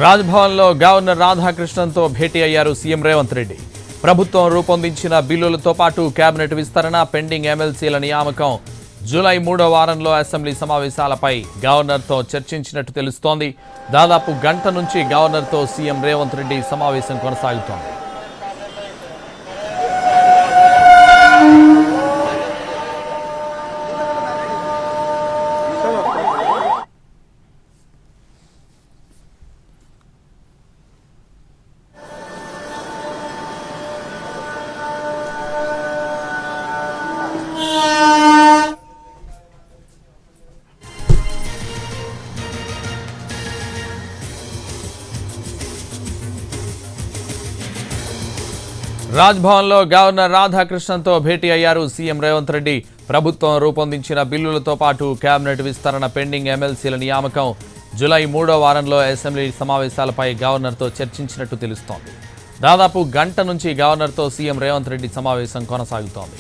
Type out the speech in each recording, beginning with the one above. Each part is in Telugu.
రాజ్భవన్లో గవర్నర్ రాధాకృష్ణన్తో భేటీ అయ్యారు సీఎం రేవంత్ రెడ్డి. ప్రభుత్వం రూపొందించిన బిల్లులతో పాటు కేబినెట్ విస్తరణ, పెండింగ్ ఎమ్మెల్సీల నియామకం, జూలై 3వ వారంలో అసెంబ్లీ సమావేశాలపై గవర్నర్తో చర్చించినట్టు తెలుస్తోంది. దాదాపు గంట నుంచి గవర్నర్తో సీఎం రేవంత్ రెడ్డి సమావేశం కొనసాగుతోంది. రాజ్భవన్లో గవర్నర్ రాధాకృష్ణన్తో భేటీ అయ్యారు సీఎం రేవంత్ రెడ్డి. ప్రభుత్వం రూపొందించిన బిల్లులతో పాటు కేబినెట్ విస్తరణ, పెండింగ్ ఎమ్మెల్సీల నియామకం, జూలై 3వ వారంలో అసెంబ్లీ సమావేశాలపై గవర్నర్తో చర్చించినట్టు తెలుస్తోంది. దాదాపు గంట నుంచి గవర్నర్తో సీఎం రేవంత్ రెడ్డి సమావేశం కొనసాగుతోంది.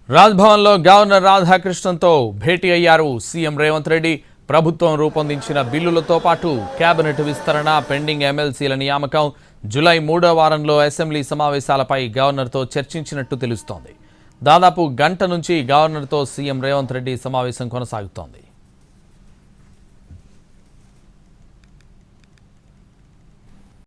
రాజ్భవన్లో గవర్నర్ రాధాకృష్ణన్తో భేటీ అయ్యారు సీఎం రేవంత్ రెడ్డి. ప్రభుత్వం రూపొందించిన బిల్లులతో పాటు కేబినెట్ విస్తరణ, పెండింగ్ ఎమ్మెల్సీల నియామకం, జూలై 3వ వారంలో అసెంబ్లీ సమావేశాలపై గవర్నర్తో చర్చించినట్టు తెలుస్తోంది. దాదాపు గంట నుంచి గవర్నర్తో సీఎం రేవంత్ రెడ్డి సమావేశం కొనసాగుతోంది.